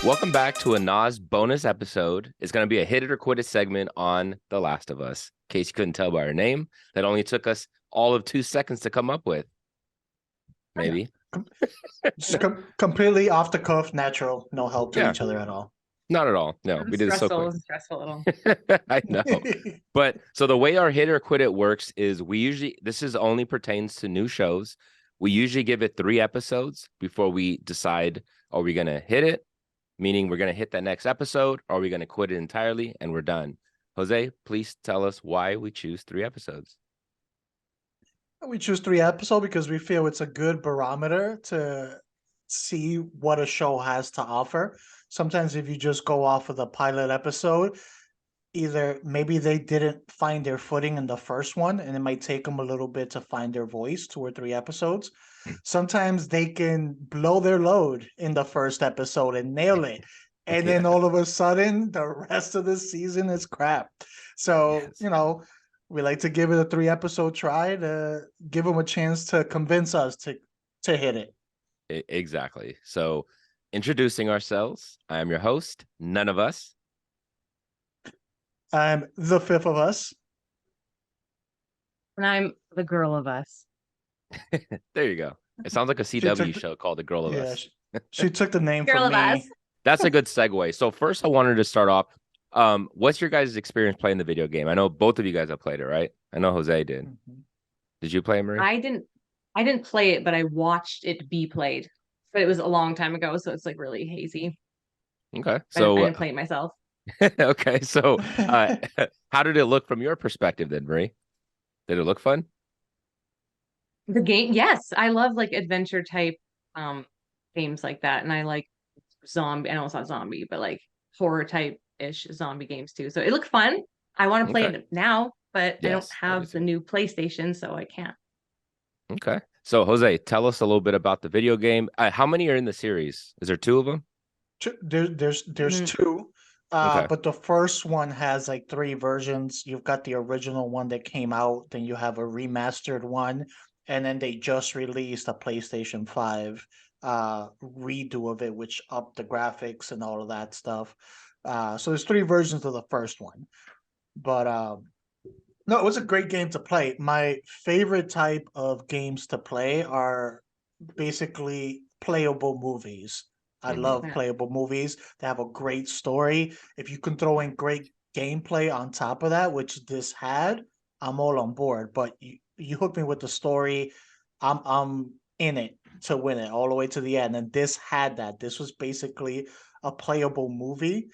Welcome back to a Nas bonus episode. It's going to be a hit it or quit it segment on The Last of Us. In case you couldn't tell by our name, that only took us all of 2 seconds to come up with. Maybe. Just completely off the cuff, natural, no help to Yeah. each other at all. Not at all. No, we did it so quick. Stressful little. I know. But so the way our hit or quit it works is this is only pertains to new shows. We usually give it 3 episodes before we decide, are we going to hit it? Meaning we're going to hit that next episode, or are we going to quit it entirely and we're done? Jose, please tell us why we choose 3 episodes. We choose 3 episodes because we feel it's a good barometer to see what a show has to offer. Sometimes if you just go off of the pilot episode, either maybe they didn't find their footing in the first one, and it might take them a little bit to find their voice, 2 or 3 episodes. Sometimes they can blow their load in the first episode and nail it. And then all of a sudden, the rest of the season is crap. So, we like to give it a 3 episode try to give them a chance to convince us to hit it. Exactly. So introducing ourselves, I am your host, None of Us. I'm the 5th of us. And I'm the girl of us. There you go. It sounds like a CW show called The Girl of Us. She took the name Girl from me. Us. That's a good segue. So first I wanted to start off. What's your guys' experience playing the video game? I know both of you guys have played it, right? I know Jose did. Mm-hmm. Did you play it, Marie? I didn't play it, but I watched it be played. But it was a long time ago, so it's like really hazy. Okay. So I didn't play it myself. Okay. So how did it look from your perspective then, Marie? Did it look fun? The game, yes. I love like adventure type games like that. And I like zombie, I know it's not zombie, but like horror type ish zombie games too. So it looked fun. I want to play it now, but I don't have the new PlayStation, so I can't. Okay. So Jose, tell us a little bit about the video game. How many are in the series? Is there 2 of them? There's 2. Okay. But the first one has like 3 versions. You've got the original one that came out, then you have a remastered one, and then they just released a PlayStation 5 redo of it, which upped the graphics and all of that stuff. So there's 3 versions of the first one. But no, it was a great game to play. My favorite type of games to play are basically playable movies. I love playable movies. They have a great story. If you can throw in great gameplay on top of that, which this had, I'm all on board. But you hook me with the story, I'm in it to win it all the way to the end. And this had that. This was basically a playable movie,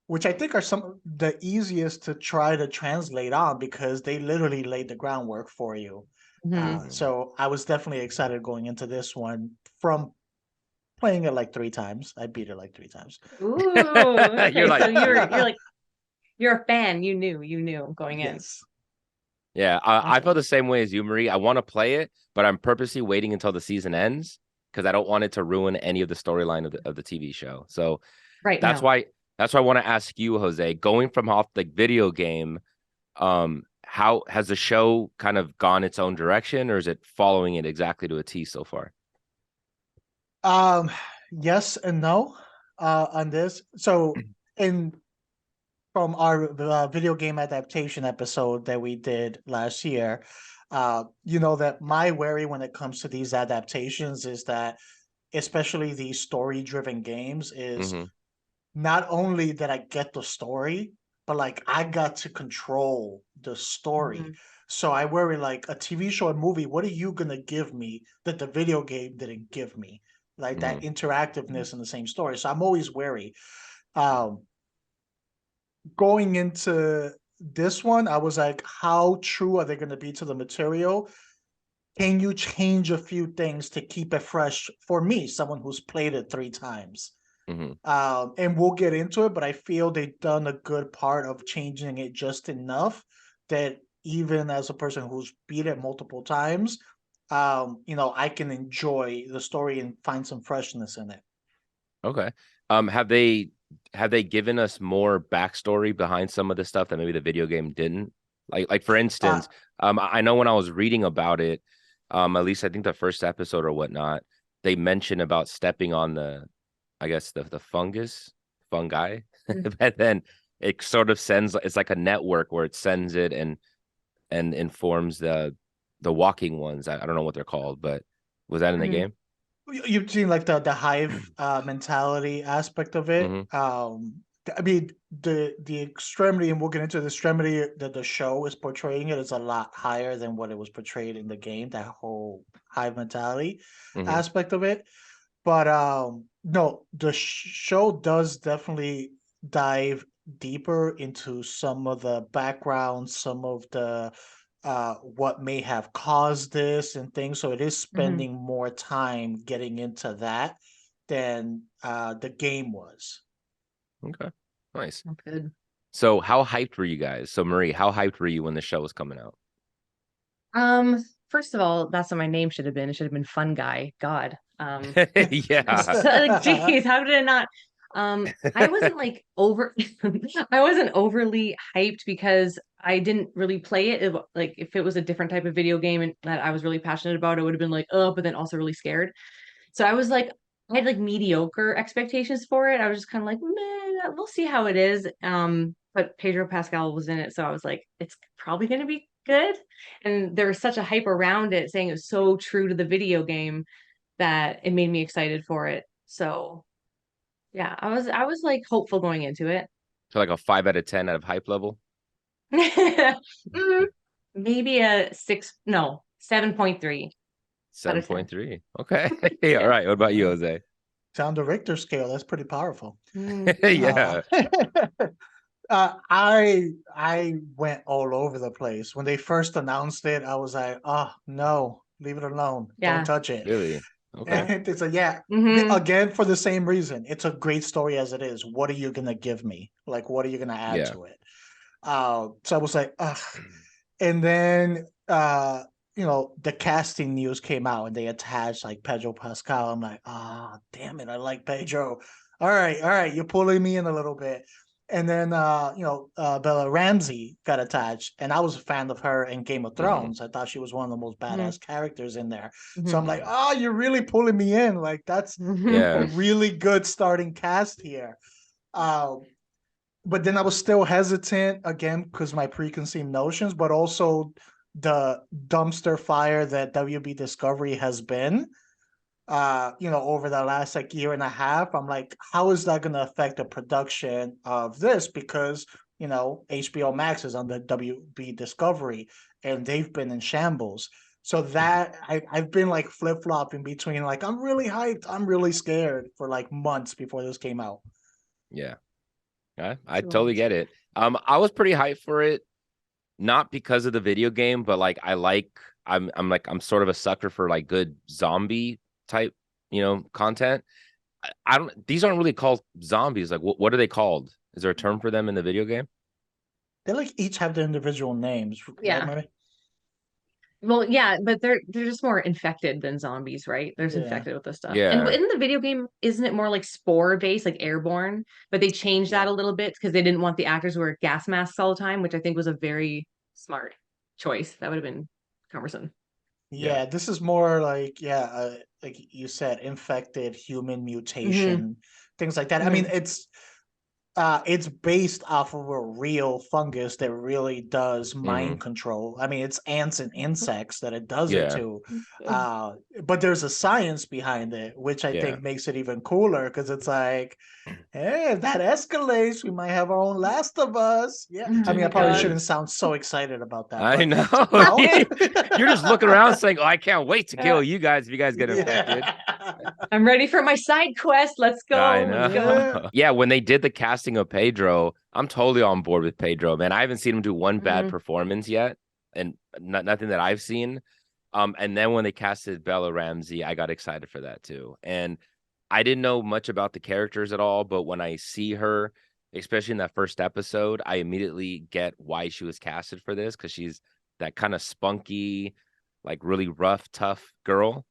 which I think are some the easiest to try to translate on because they literally laid the groundwork for you. So I was definitely excited going into this one from playing it like 3 times. I beat it like 3 times. Ooh, okay. You're like you're a fan. You knew going in. Yes. Yeah, I felt the same way as you, Marie. I want to play it, but I'm purposely waiting until the season ends because I don't want it to ruin any of the storyline of the TV show. So that's why I want to ask you, Jose, going from off the video game, how has the show kind of gone its own direction, or is it following it exactly to a T so far? Yes and no on this. So from our video game adaptation episode that we did last year, that my worry when it comes to these adaptations is that, especially these story-driven games, is not only that I get the story, but like I got to control the story. So I worry like a TV show and movie, what are you gonna give me that the video game didn't give me? Like that interactiveness in the same story. So I'm always wary. Going into this one, I was like, how true are they going to be to the material? Can you change a few things to keep it fresh for me, someone who's played it 3 times? And we'll get into it, but I feel they've done a good part of changing it just enough that even as a person who's beat it multiple times, I can enjoy the story and find some freshness in it. Okay. Have they given us more backstory behind some of the stuff that maybe the video game didn't? Like for instance, I know when I was reading about it, at least I think the first episode or whatnot, they mentioned about stepping on the I guess the fungi, and then it sort of sends. It's like a network where it sends it and informs the walking ones. I don't know what they're called, but was that in the game? You've seen like the hive mentality aspect of it. I mean the extremity, and we'll get into the extremity that the show is portraying it is a lot higher than what it was portrayed in the game. That whole hive mentality aspect of it. But no, the show does definitely dive deeper into some of the background, some of the what may have caused this and things. So it is spending more time getting into that than the game was. Okay, nice. Good. So how hyped were you guys? So Marie, how hyped were you when the show was coming out? First of all, that's what my name should have been. It should have been Fun Guy. God. Yeah. So, like, geez, how did it not? I wasn't like I wasn't overly hyped because I didn't really play it. Like if it was a different type of video game and that I was really passionate about, it would have been like, oh, but then also really scared. So I was like, I had like mediocre expectations for it. I was just kind of like, man, we'll see how it is. But Pedro Pascal was in it, so I was like, it's probably gonna be good. And there was such a hype around it, saying it was so true to the video game that it made me excited for it. So yeah, I was like hopeful going into it. So like a 5 out of 10 out of hype level? Maybe a 6, no, 7.3 out of 10. 7.3. Okay. All right. What about you, Jose? On the Richter scale, that's pretty powerful. Yeah. I went all over the place. When they first announced it, I was like, oh no, leave it alone. Yeah. Don't touch it. Really? Okay. And it's like, yeah, again, for the same reason. It's a great story as it is. What are you gonna give me? Like, what are you gonna add to it? So I was like, ugh. And then the casting news came out and they attached like Pedro Pascal. I'm like, ah, damn it, I like Pedro. All right, you're pulling me in a little bit. And then Bella Ramsey got attached, and I was a fan of her in Game of Thrones. I thought she was one of the most badass characters in there. So I'm like, oh, you're really pulling me in. Like that's a really good starting cast here. But then I was still hesitant again because my preconceived notions, but also the dumpster fire that WB Discovery has been. Over the last like year and a half, I'm like, how is that going to affect the production of this? Because, HBO Max is on the WB Discovery and they've been in shambles. So that I've been like flip-flopping between like, I'm really hyped, I'm really scared for like months before this came out. Yeah. I totally get it. I was pretty hyped for it, not because of the video game, but like I'm sort of a sucker for like good zombie type, content. These aren't really called zombies. Like what are they called? Is there a term for them in the video game? They like each have their individual names. Yeah. Right? Well, yeah, but they're just more infected than zombies, right? There's infected with this stuff. Yeah. And in the video game, isn't it more like spore based, like airborne? But they changed that a little bit because they didn't want the actors to wear gas masks all the time, which I think was a very smart choice. That would have been cumbersome. Yeah, this is more like like you said, infected human mutation, things like that. I mean, it's based off of a real fungus that really does mind control. I mean, it's ants and insects that it does it to. But there's a science behind it, which I think makes it even cooler because it's like, hey, if that escalates, we might have our own Last of Us. Yeah. I mean, I probably shouldn't sound so excited about that. I know. You're just looking around saying, oh, I can't wait to kill you guys if you guys get infected. I'm ready for my side quest. Let's go. I know. Yeah, when they did the casting of Pedro, I'm totally on board with Pedro, man. I haven't seen him do one bad performance yet, and nothing that I've seen. And then when they casted Bella Ramsey, I got excited for that too. And I didn't know much about the characters at all, but when I see her, especially in that first episode, I immediately get why she was casted for this, because she's that kind of spunky, like really rough, tough girl.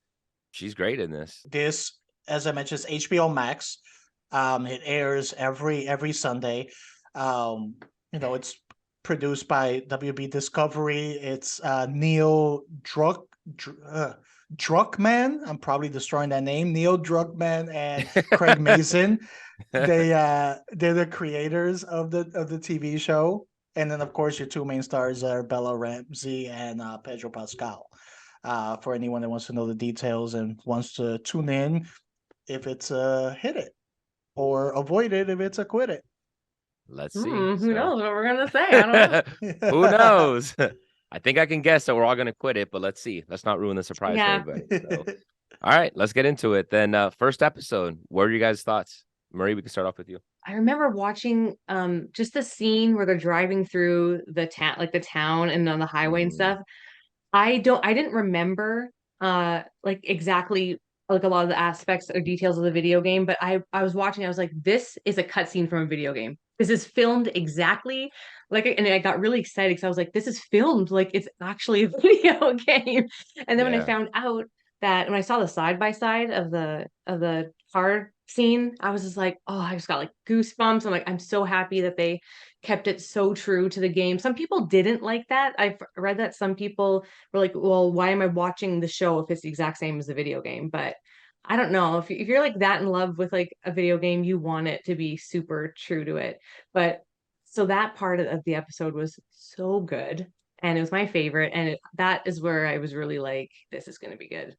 She's great in this. This, as I mentioned, is HBO Max. It airs every Sunday. It's produced by WB Discovery. It's Neil Druckmann. I'm probably destroying that name. Neil Druckmann and Craig Mason. They're the creators of the TV show. And then of course your two main stars are Bella Ramsey and Pedro Pascal. For anyone that wants to know the details and wants to tune in, if it's a hit it, or avoid it if it's a quit it. Let's see. Who knows what we're gonna say? I don't know. Who knows? I think I can guess that we're all gonna quit it, but let's see. Let's not ruin the surprise for everybody. So. All right, let's get into it. Then first episode, what are you guys' thoughts? Marie, we can start off with you. I remember watching just the scene where they're driving through the town, like the town and on the highway and stuff. I didn't remember like exactly like a lot of the aspects or details of the video game, but I was watching, I was like, this is a cutscene from a video game. This is filmed exactly like, and I got really excited because I was like, this is filmed like it's actually a video game. And then when I found out that when I saw the side by side of the car scene, I was just like, oh, I just got like goosebumps. I'm like, I'm so happy that they kept it so true to the game. Some people didn't like that. I've read that some people were like, well, why am I watching the show if it's the exact same as the video game? But I don't know. If you're like that in love with like a video game, you want it to be super true to it. But so that part of the episode was so good. And it was my favorite. And that is where I was really like, this is going to be good.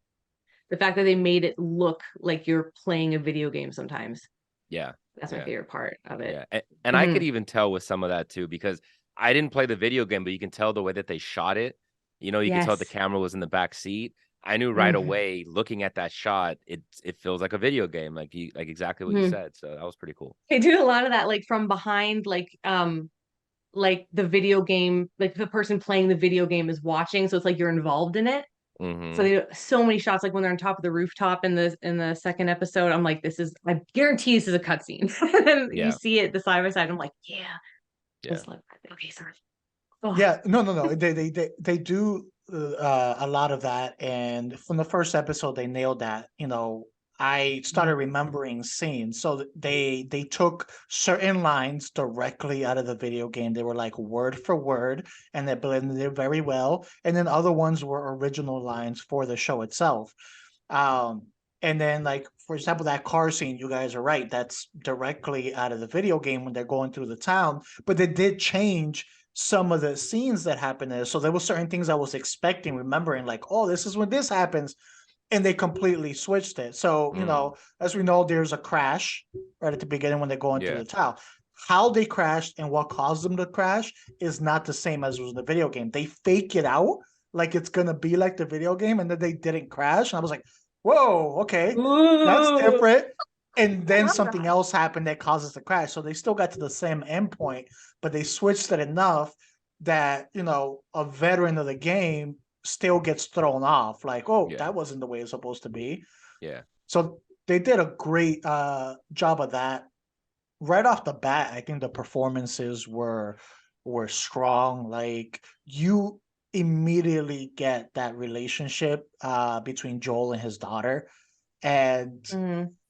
The fact that they made it look like you're playing a video game sometimes. Yeah. That's my favorite part of it. Yeah. And I could even tell with some of that too, because I didn't play the video game, but you can tell the way that they shot it. You know, you can tell the camera was in the back seat. I knew right away looking at that shot, it feels like a video game, like exactly what you said. So that was pretty cool. They do a lot of that, like from behind, like the video game, like the person playing the video game is watching, so it's like you're involved in it. So they so many shots, like when they're on top of the rooftop in the second episode. I'm like, I guarantee this is a cutscene. And you see it the side by side. I'm like, like, okay, sorry. Yeah, no. They do a lot of that, and from the first episode, they nailed that. You know, I started remembering scenes. So they took certain lines directly out of the video game. They were like word for word, and they blended it very well. And then other ones were original lines for the show itself. And then, like, for example, that car scene, you guys are right. That's directly out of the video game when they're going through the town. But they did change some of the scenes that happened there. So there were certain things I was expecting, remembering, like, oh, this is when this happens. And they completely switched it. So, you know, as we know, there's a crash right at the beginning when they're going through the town. How they crashed and what caused them to crash is not the same as was in the video game. They fake it out like it's going to be like the video game, and then they didn't crash. And I was like, whoa, okay, that's different. And then something else happened that causes the crash. So they still got to the same endpoint, but they switched it enough that, you know, a veteran of the game still gets thrown off. Like, oh, that wasn't the way it's supposed to be. Yeah. So they did a great job of that. Right off the bat, I think the performances were strong. Like, you immediately get that relationship between Joel and his daughter. And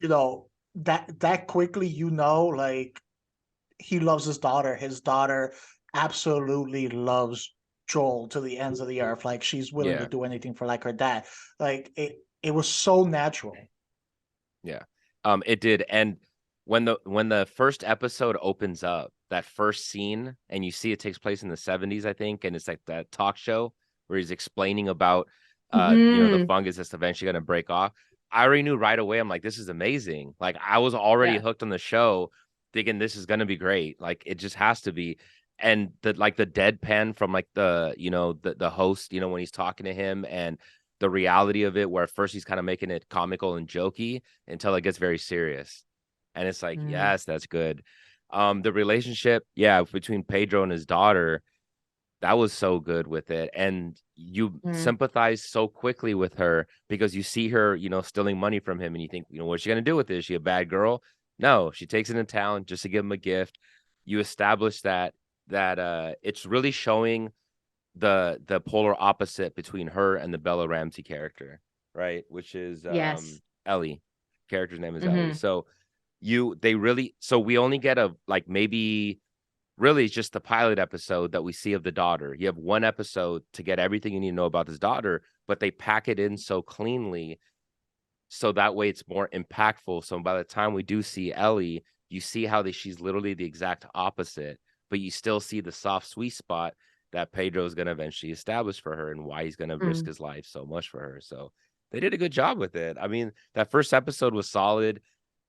you know, that quickly, you know, like, he loves his daughter. His daughter absolutely loves Joel to the ends of the earth. Like, she's willing to do anything for like her dad. Like, it was so natural. Yeah. It did. And when the first episode opens up, that first scene, and you see it takes place in the 70s, I think, and it's like that talk show where he's explaining about you know, the fungus that's eventually going to break off. I already knew right away. I'm like, this is amazing. Like, I was already hooked on the show, thinking this is going to be great. Like, it just has to be. And the deadpan from like the, you know, the host, you know, when he's talking to him, and the reality of it, where at first he's kind of making it comical and jokey until it gets very serious. And it's like, yes, that's good. The relationship, between Pedro and his daughter, that was so good with it. And you sympathize so quickly with her because you see her, you know, stealing money from him, and you think, you know, what's she going to do with this? Is she a bad girl? No, she takes it in town just to give him a gift. You establish that it's really showing the polar opposite between her and the Bella Ramsey character, right? Which is Ellie. Character's name is Ellie. So we only get a, like, maybe really it's just the pilot episode that we see of the daughter. You have one episode to get everything you need to know about this daughter, but they pack it in so cleanly, so that way it's more impactful. So by the time we do see Ellie, you see how she's literally the exact opposite, but you still see the soft, sweet spot that Pedro is going to eventually establish for her and why he's going to risk his life so much for her. So they did a good job with it. I mean, that first episode was solid.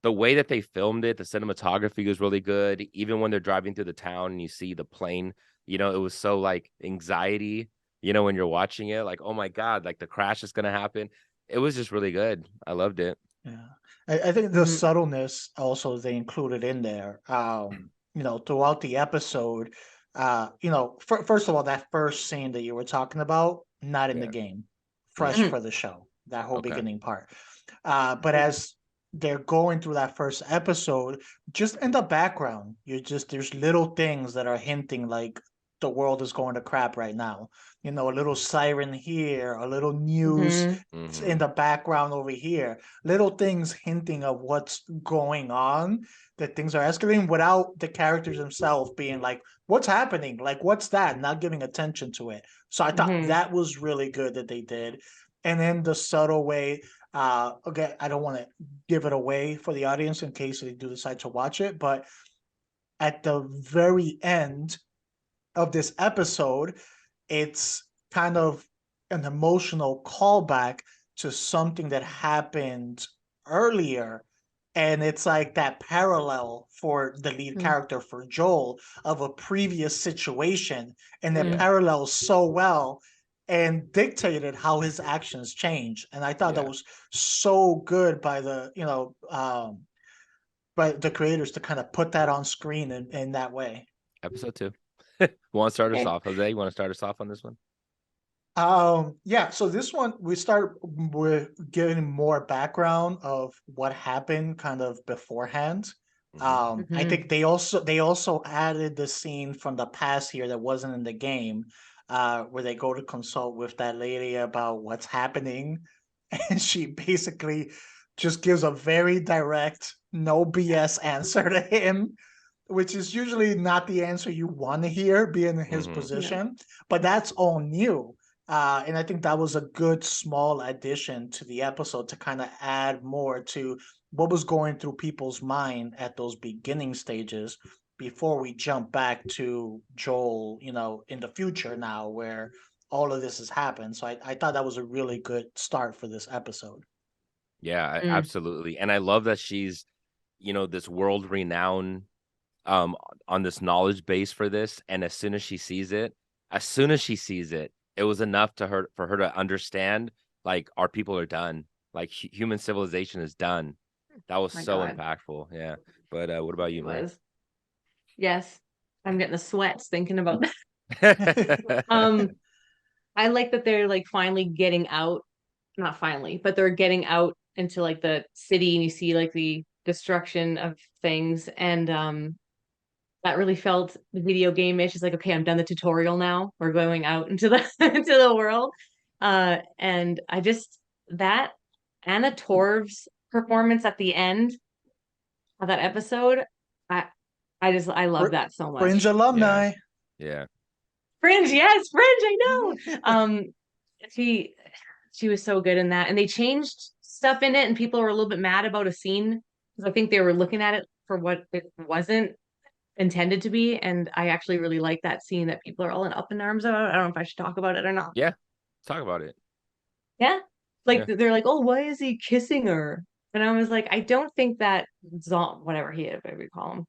The way that they filmed it, the cinematography was really good. Even when they're driving through the town and you see the plane, it was so like anxiety, when you're watching it, like, oh my God, like the crash is going to happen. It was just really good. I loved it. Yeah. I think the subtleness also they included in there. Throughout the episode, first of all, that first scene that you were talking about, not in the game, fresh for the show, that whole beginning part. But as they're going through that first episode, just in the background, there's little things that are hinting like the world is going to crap right now. A little siren here, a little news in the background over here, little things hinting of what's going on, that things are escalating without the characters themselves being like, what's happening? Like, what's that? Not giving attention to it. So I thought that was really good that they did. And then the subtle way, again, I don't want to give it away for the audience in case they do decide to watch it, but at the very end of this episode, it's kind of an emotional callback to something that happened earlier. And it's like that parallel for the lead character, for Joel, of a previous situation. And it parallels so well and dictated how his actions change. And I thought that was so good by by the creators to kind of put that on screen in that way. Episode 2. Want to start us off, Jose? You want to start us off on this one? So this one we start with getting more background of what happened kind of beforehand. I think they also added the scene from the past here that wasn't in the game, where they go to consult with that lady about what's happening, and she basically just gives a very direct, no BS answer to him, which is usually not the answer you want to hear being in his position, but that's all new. And I think that was a good small addition to the episode to kind of add more to what was going through people's mind at those beginning stages before we jump back to Joel, in the future now where all of this has happened. So I thought that was a really good start for this episode. Yeah, absolutely. And I love that she's, this world renowned on this knowledge base for this. And as soon as she sees it, it was enough for her to understand, like, our people are done. Like, human civilization is done. That was impactful. Yeah. But what about you, Mike? Yes. I'm getting the sweats thinking about that. I like that they're like finally getting out, not finally, but they're getting out into like the city and you see like the destruction of things. And that really felt video game-ish. It's like, okay, I'm done the tutorial now. We're going out into the into the world. And I just that Anna Torv's performance at the end of that episode, I love that so much. Fringe alumni. Yeah. Fringe, yes, Fringe, I know. She was so good in that. And they changed stuff in it and people were a little bit mad about a scene because I think they were looking at it for what it wasn't intended to be. And I actually really like that scene that people are all up in arms about. I don't know if I should talk about it or not. Yeah, talk about it. Yeah, like they're like, oh, why is he kissing her? And I was like, I don't think that whatever we call him,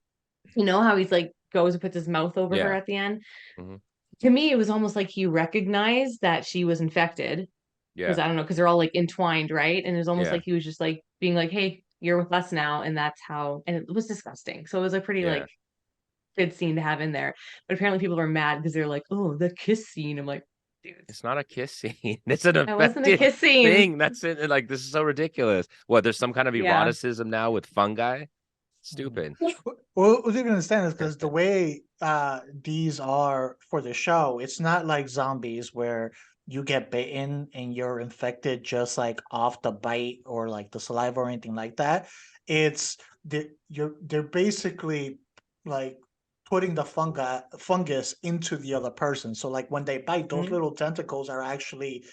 how he's like goes and puts his mouth over her at the end. To me, it was almost like he recognized that she was infected. Because I don't know, because they're all like entwined, right? And it was almost like he was just like being like, hey, you're with us now, and that's how. And it was disgusting. So it was a pretty like good scene to have in there. But apparently people are mad because they're like, oh, the kiss scene. I'm like, dude, it's not a kiss scene. It's an it wasn't a kiss scene thing. That's it. Like, this is so ridiculous. What, there's some kind of eroticism now with fungi? Stupid. Well, what you can understand is because the way these are for the show, it's not like zombies where you get bitten and you're infected just like off the bite or like the saliva or anything like that. They're basically like putting the fungus into the other person. So like when they bite, those little tentacles are actually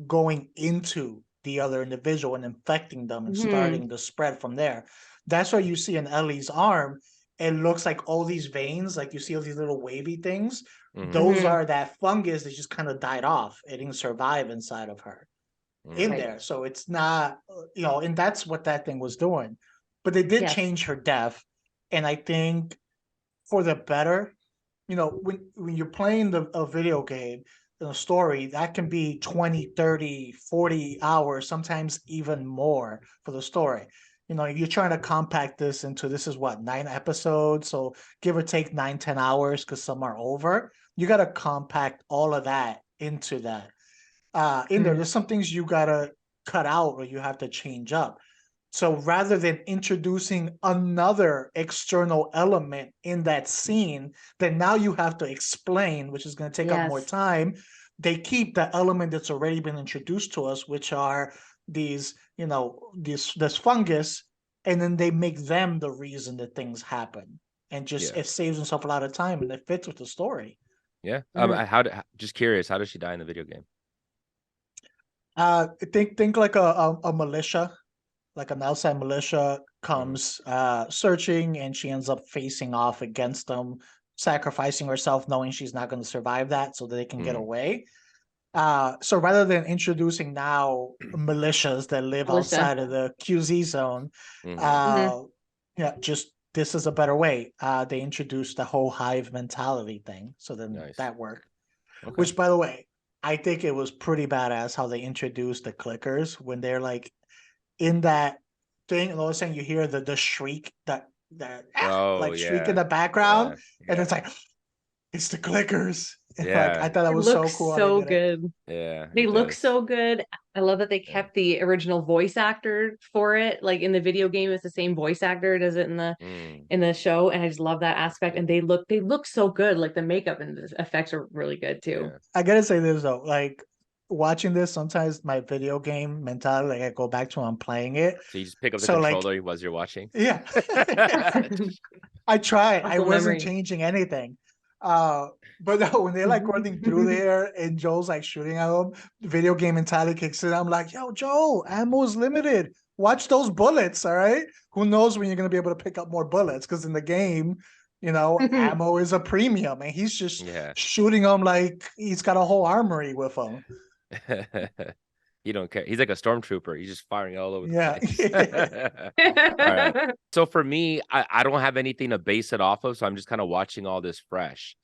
going into the other individual and infecting them and starting the spread from there. That's why you see in Ellie's arm, it looks like all these veins, like you see all these little wavy things. Those are that fungus that just kind of died off. It didn't survive inside of her in there. So it's not, and that's what that thing was doing. But they did change her death. And I think for the better, when you're playing a video game, a story, that can be 20, 30, 40 hours, sometimes even more for the story. You're trying to compact this into, this is what, 9 episodes, so give or take 9, 10 hours, because some are over. You got to compact all of that into that. In there's some things you got to cut out or you have to change up. So rather than introducing another external element in that scene that now you have to explain, which is going to take up more time, they keep the element that's already been introduced to us, which are these, this fungus, and then they make them the reason that things happen. And just it saves themselves a lot of time and it fits with the story. Yeah. Just curious, how does she die in the video game? Think like a militia. Like an outside militia comes searching, and she ends up facing off against them, sacrificing herself, knowing she's not going to survive that, so that they can get away. So rather than introducing now militias that live outside of the QZ zone, just this is a better way. They introduced the whole hive mentality thing, so then that worked. Okay. Which, by the way, I think it was pretty badass how they introduced the clickers when they're like in that thing, and all of a sudden you hear the shriek, that shriek in the background, and it's like, it's the clickers. And like, I thought that was so cool. So good. Yeah, they look so good. I love that they kept the original voice actor for it. Like in the video game, it's the same voice actor does it in the show, and I just love that aspect. And they look so good. Like the makeup and the effects are really good too. I gotta say this though, like watching this, sometimes my video game mentality, like I go back to when I'm playing it. So you just pick up the controller as you're watching? Yeah. I tried. I wasn't changing anything. But no, when they're like running through there and Joel's like shooting at them, the video game mentality kicks in. I'm like, yo, Joel, ammo is limited. Watch those bullets, all right? Who knows when you're going to be able to pick up more bullets? Because in the game, ammo is a premium, and he's just shooting them like he's got a whole armory with him. He don't care. He's like a stormtrooper. He's just firing all over the place. All right. So for me, I don't have anything to base it off of, so I'm just kind of watching all this fresh.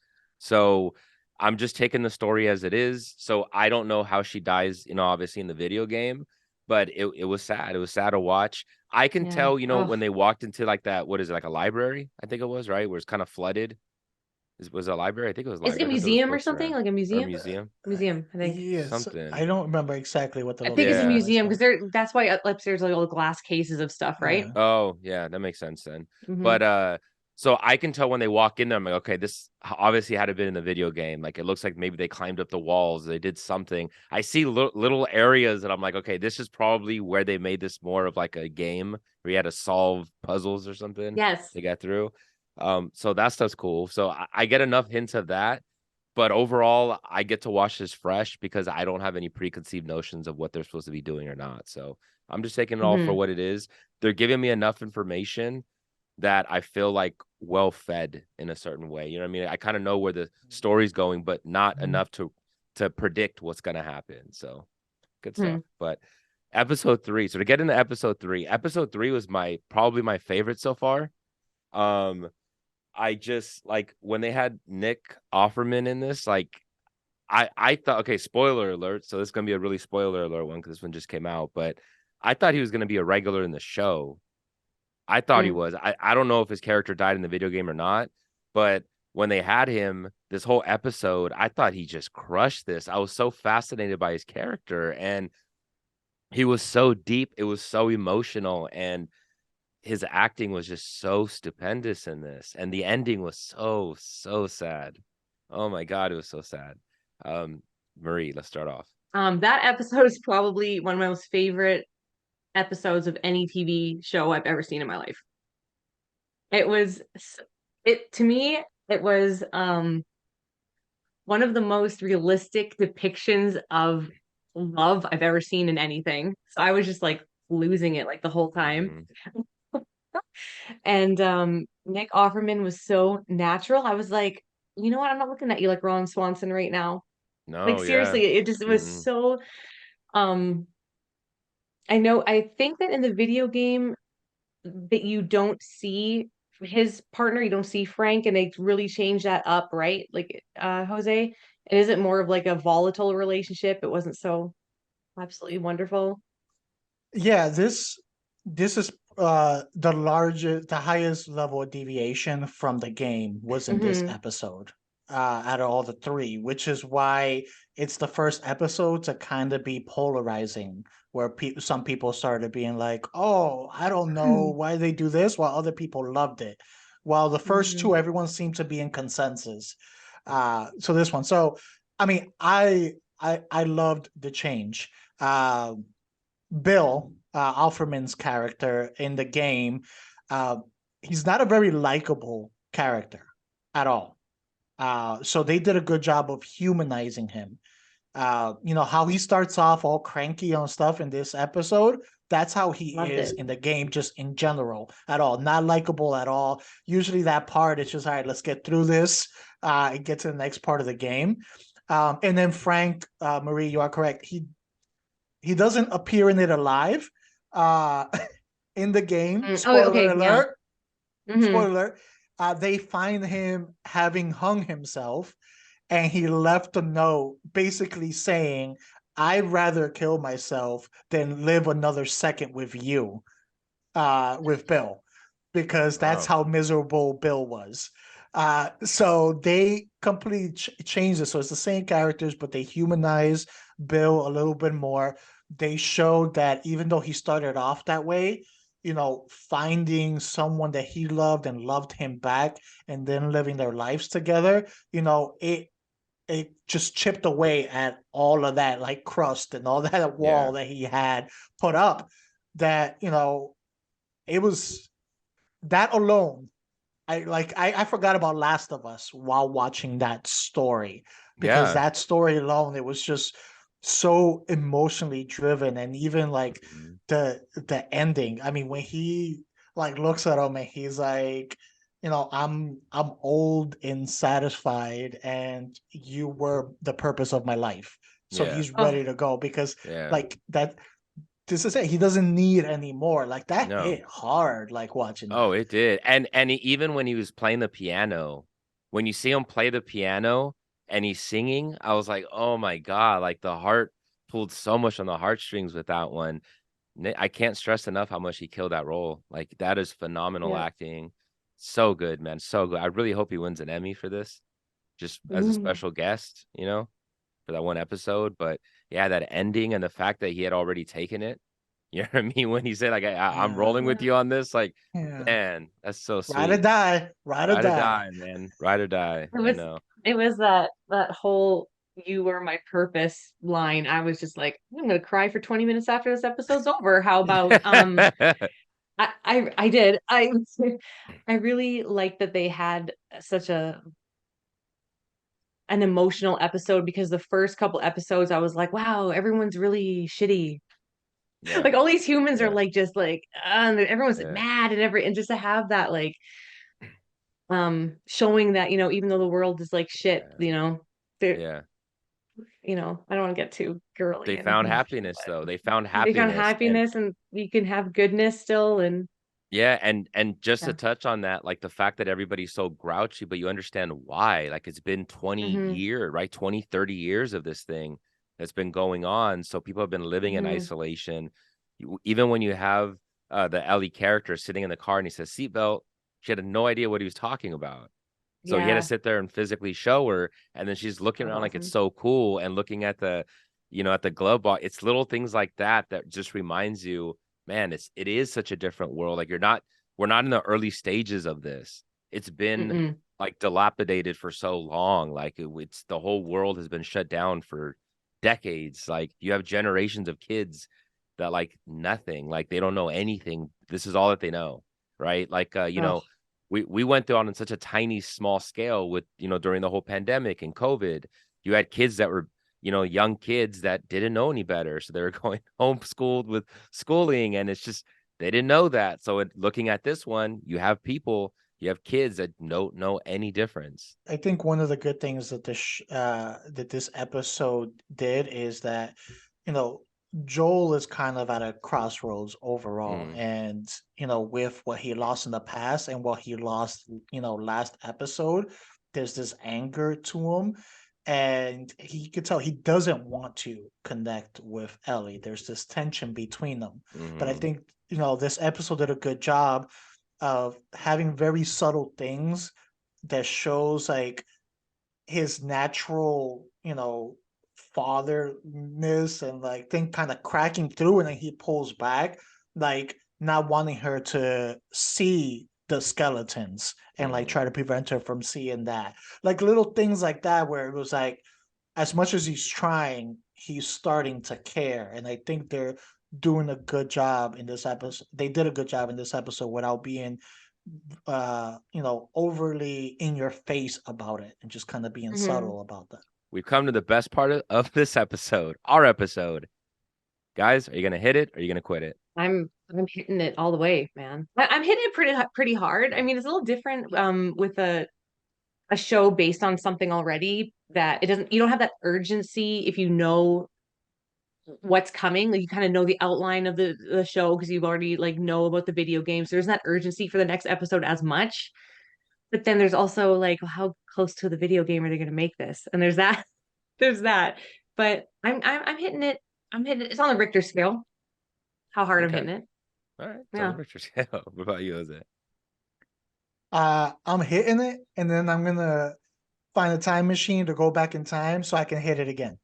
So I'm just taking the story as it is. So I don't know how she dies, obviously in the video game, but it was sad. It was sad to watch. I can tell, when they walked into like that, what is it, like a library? I think it was, right? Where it's kind of flooded. Was it a library? I think it was a library. Is it a museum or something? Like a museum? Museum, I think. Yes. Something. I don't remember exactly what the I think it's a museum, because that's why upstairs like all the glass cases of stuff, right? Yeah. Oh, yeah, that makes sense then. But so I can tell when they walk in there, I'm like, okay, this obviously had to been in the video game. Like it looks like maybe they climbed up the walls, they did something. I see little areas that I'm like, okay, this is probably where they made this more of like a game where you had to solve puzzles or something. Yes. They got through. So that stuff's cool. So I get enough hints of that, but overall I get to watch this fresh because I don't have any preconceived notions of what they're supposed to be doing or not. So I'm just taking it all for what it is. They're giving me enough information that I feel like well fed in a certain way. You know what I mean? I kind of know where the story's going, but not enough to predict what's going to happen. So good stuff. But episode 3. So to get into episode 3 was probably my favorite so far. I just like when they had Nick Offerman in this, like I thought, okay, spoiler alert. So this is going to be a really spoiler alert one because this one just came out, but I thought he was going to be a regular in the show. I thought he was. I don't know if his character died in the video game or not, but when they had him this whole episode, I thought he just crushed this. I was so fascinated by his character, and he was so deep. It was so emotional, and his acting was just so stupendous in this. And the ending was so sad. Oh my God, it was so sad. Marie, let's start off. That episode is probably one of my most favorite episodes of any TV show I've ever seen in my life. To me, It was one of the most realistic depictions of love I've ever seen in anything. So I was just like losing it like the whole time. Mhm. And Nick Offerman was so natural. I was like, you know what? I'm not looking at you like Ron Swanson right now. Like No, yeah. seriously, it just was Mm-mm. so um I think that in the video game that you don't see his partner, you don't see Frank, and they really change that up, right? Like Jose, is it more of like a volatile relationship? It wasn't so absolutely wonderful. Yeah, this is the highest level of deviation from the game was in this Hmm. episode out of all the three, which is why it's the first episode to kind of be polarizing, where some people started being like, "Oh, I don't know why they do this," while other people loved it. While the first Hmm. two, everyone seemed to be in consensus. So this one, so I mean, I loved the change. Bill, Alferman's character in the game, uh, he's not a very likable character at all. So they did a good job of humanizing him. You know, how he starts off all cranky on stuff in this episode. That's how he Loved is it. in the game, just in general, at all. Not likable at all. Usually that part is just, all right, let's get through this and get to the next part of the game. And then Frank, Marie, you are correct. He doesn't appear in it alive uh in the game. Oh, Spoiler okay, yeah. alert. Hmm. Spoiler alert. They find him having hung himself, and he left a note basically saying, "I'd rather kill myself than live another second with you," with Bill, because that's Wow. how miserable Bill was. So they completely changed it. So it's the same characters, but they humanize Bill a little bit more. They showed that even though he started off that way, you know, finding someone that he loved and loved him back and then living their lives together, you know, it just chipped away at all of that like crust and all that Yeah. wall that he had put up, that, you know, it was that alone. I forgot about Last of Us while watching that story, because Yeah. that story alone, it was just so emotionally driven. And even like Mhm. the ending, I mean, when he like looks at him and he's like, you know, I'm old and satisfied, and you were the purpose of my life. So Yeah. he's Oh, ready to go, because Yeah. like that, this is it. He doesn't need any more. Like that No. hit hard, like watching Oh, that. it did. Even when he was playing the piano, when you see him play the piano and he's singing, I was like, "Oh my God," like the heart pulled so much on the heartstrings with that one. I can't stress enough how much he killed that role. Like that is phenomenal yeah. acting. So good, man. So good. I really hope he wins an Emmy for this, just as a Mm. special guest, for that one episode. But yeah, that ending and the fact that he had already taken it. You know what I mean? When he said, like, I'm rolling Yeah, with you on this, like, yeah. man, that's so Ride or sweet. die, ride or Ride or die. die, man. Ride or die. It I was know. it was that whole "you were my purpose" line. I was just like, I'm gonna cry for 20 minutes after this episode's over. How about I did. I really liked that they had such an emotional episode, because the first couple episodes I was like, wow, everyone's really shitty. Yeah, Like all these humans are yeah, like just like and everyone's like, yeah, mad and just to have that like showing that, even though the world is like shit, yeah, they're yeah. I don't want to get too girly They and found emotional, happiness, but though. They found they found happiness, and happiness and you can have goodness still. And yeah, and just to yeah. touch on that, like the fact that everybody's so grouchy, but you understand why. Like it's been 20 Hmm. years, right? 20, 30 years of this thing that's been going on. So people have been living in Hmm. isolation. Even when you have the Ellie character sitting in the car and he says seatbelt, she had no idea what he was talking about. So he had to Yeah, sit there and physically show her, and then she's looking that was around like it's awesome. so cool and looking at at the glove box. It's little things like that that just reminds you, man, it is such a different world. Like we're not in the early stages of this. It's been Mm-mm. like dilapidated for so long. Like it's the whole world has been shut down for decades. Like you have generations of kids that like nothing, like they don't know anything. This is all that they know, right? Like Oh, we went through on such a tiny, small scale with, during the whole pandemic and COVID. You had kids that were, young kids that didn't know any better. So they were going homeschooled with schooling, and it's just, they didn't know that. So looking at this one, you have kids that don't know any difference. I think one of the good things that this episode did is that, Joel is kind of at a crossroads overall, and with what he lost in the past and what he lost, last episode, there's this anger to him, and he could tell he doesn't want to connect with Ellie. There's this tension between them, but I think this episode did a good job of having very subtle things that shows like his natural, fatherness, and like thing kind of cracking through, and then he pulls back, like not wanting her to see the skeletons and like try to prevent her from seeing that. Like little things like that where it was like, as much as he's trying, he's starting to care. And I think they're doing a good job in this episode. They did a good job in this episode without being overly in your face about it, and just kind of being subtle about that. We've come to the best part of this episode, our episode. Guys, are you gonna hit it or are you gonna quit it? I'm hitting it all the way, man. I'm hitting it pretty hard. I mean, it's a little different with a show based on something already, that you don't have that urgency if you know what's coming. Like you kind of know the outline of the show because you've already like know about the video games. So there's that urgency for the next episode as much. But then there's also like, well, how close to the video game are they going to make this? And there's that. But I'm hitting it. I'm hitting it. It's on the Richter scale. How hard I'm hitting it. All right. It's on the Richter scale. What about you, Jose? I'm hitting it, and then I'm gonna find a time machine to go back in time so I can hit it again.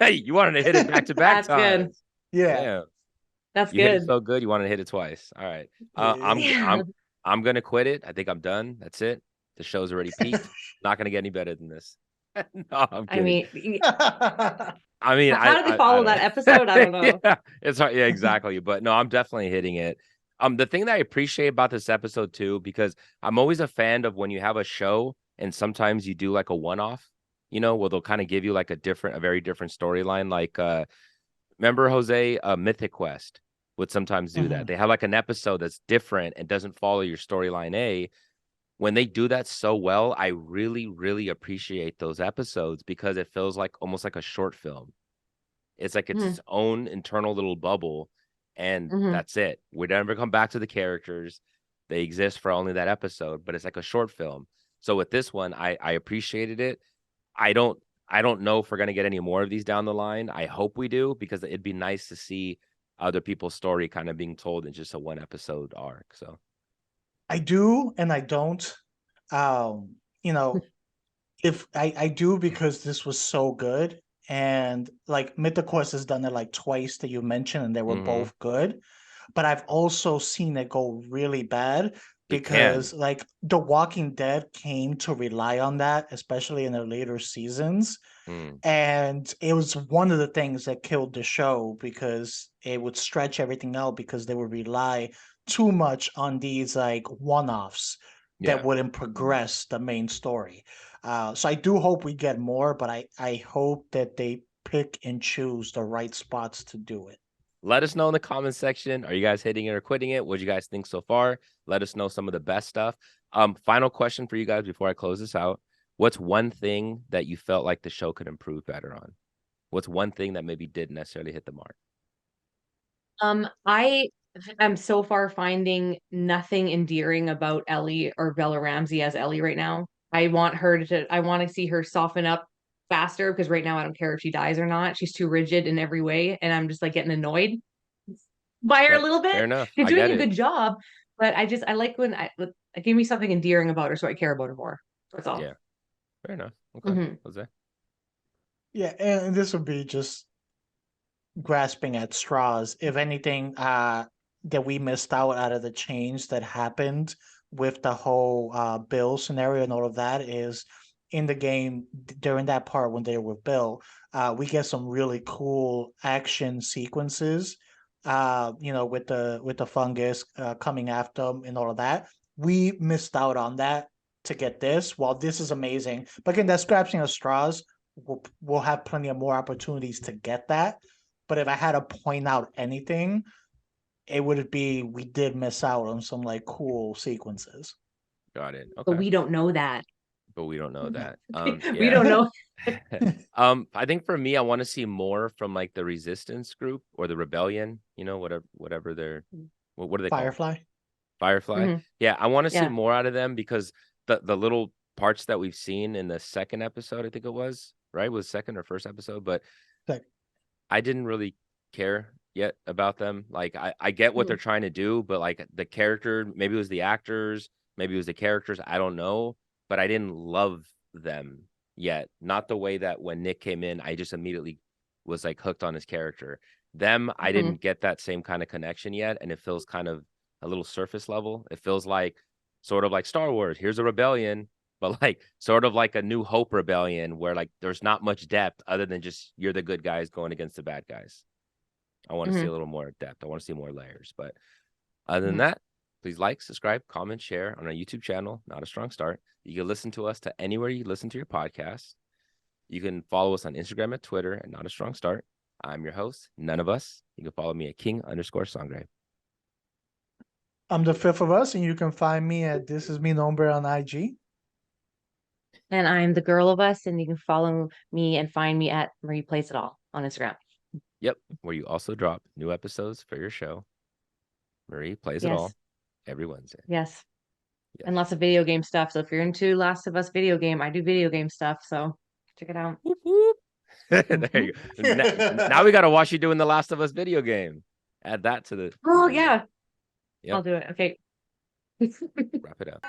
You wanted to hit it back to back time. That's good. Yeah. Damn. That's you good. Hit it so good. You want to hit it twice. All right. I'm gonna quit it. I think I'm done. That's it. The show's already peaked. Not gonna get any better than this. No, I'm kidding. I mean, how did they follow that episode? I don't know. Yeah, it's hard. Yeah, exactly. But no, I'm definitely hitting it. The thing that I appreciate about this episode too, because I'm always a fan of when you have a show and sometimes you do like a one-off, where they'll kind of give you like a very different storyline. Like, remember Jose, Mythic Quest would sometimes do that. They have like an episode that's different and doesn't follow your storyline A. When they do that so well, I really, really appreciate those episodes because it feels like almost like a short film. It's like it's its own internal little bubble, and that's it. We never come back to the characters. They exist for only that episode, but it's like a short film. So with this one, I appreciated it. I don't know if we're gonna get any more of these down the line. I hope we do, because it'd be nice to see other people's story kind of being told in just a one episode arc. So I do and I don't. If I do, because this was so good, and like Mythic Quest has done it like twice that you mentioned, and they were both good. But I've also seen it go really bad because like The Walking Dead came to rely on that, especially in the later seasons. And it was one of the things that killed the show, because it would stretch everything out because they would rely too much on these like one-offs that wouldn't progress the main story. So I do hope we get more, but I hope that they pick and choose the right spots to do it. Let us know in the comment section. Are you guys hitting it or quitting it? What do you guys think so far? Let us know some of the best stuff. Final question for you guys before I close this out. What's one thing that you felt like the show could improve better on? What's one thing that maybe didn't necessarily hit the mark? I am so far finding nothing endearing about Ellie or Bella Ramsey as Ellie right now. I want to see her soften up faster, because right now I don't care if she dies or not. She's too rigid in every way, and I'm just like getting annoyed by her a little bit. Fair enough. She's doing a good job, but I like when give me something endearing about her so I care about her more. That's all. Yeah. Fair enough. Okay. Jose? Yeah, and this would be just grasping at straws. If anything, that we missed out of the change that happened with the whole Bill scenario and all of that, is in the game during that part when they were with Bill, we get some really cool action sequences, with the fungus coming after them and all of that. we missed out on that to get this. While this is amazing, but again, that's scratching at straws. We'll have plenty of more opportunities to get that. But if I had to point out anything, it would be we did miss out on some like cool sequences. Got it. Okay. But we don't know that. But we don't know that. We don't know. I think for me, I want to see more from like the resistance group or the rebellion, whatever they're, what are they Firefly? called? Firefly. Mhm. Yeah, I want to see Yeah. more out of them because the little parts that we've seen in the second episode, I think it was, right? Was second or first episode, but Second. I didn't really care yet about them. Like I get what they're trying to do, but like the character, maybe it was the actors, maybe it was the characters, I don't know, but I didn't love them yet. Not the way that when Nick came in, I just immediately was like hooked on his character. Them, I didn't get that same kind of connection yet, and it feels kind of a little surface level. It feels like sort of like Star Wars. Here's a rebellion, but like sort of like a New Hope rebellion where like there's not much depth other than just you're the good guys going against the bad guys. I want to see a little more depth. I want to see more layers. But other than that, please like, subscribe, comment, share on our YouTube channel, Not a Strong Start. You can listen to us to anywhere you listen to your podcast. You can follow us on Instagram and Twitter at Not a Strong Start. I'm your host, None of Us. You can follow me at King_Sangre. I'm the fifth of us, and you can find me at This Is Me Nombre on IG. And I'm the girl of us, and you can follow me and find me at Marie Plays It All on Instagram. Yep, where you also drop new episodes for your show. Marie Plays It All every Wednesday. Yes. And lots of video game stuff. So if you're into Last of Us video game, I do video game stuff. So check it out. Whoop, whoop. There you go. Now we got to watch you doing the Last of Us video game. Add that to the. Oh, yeah. Yep. I'll do it. Okay. Wrap it up.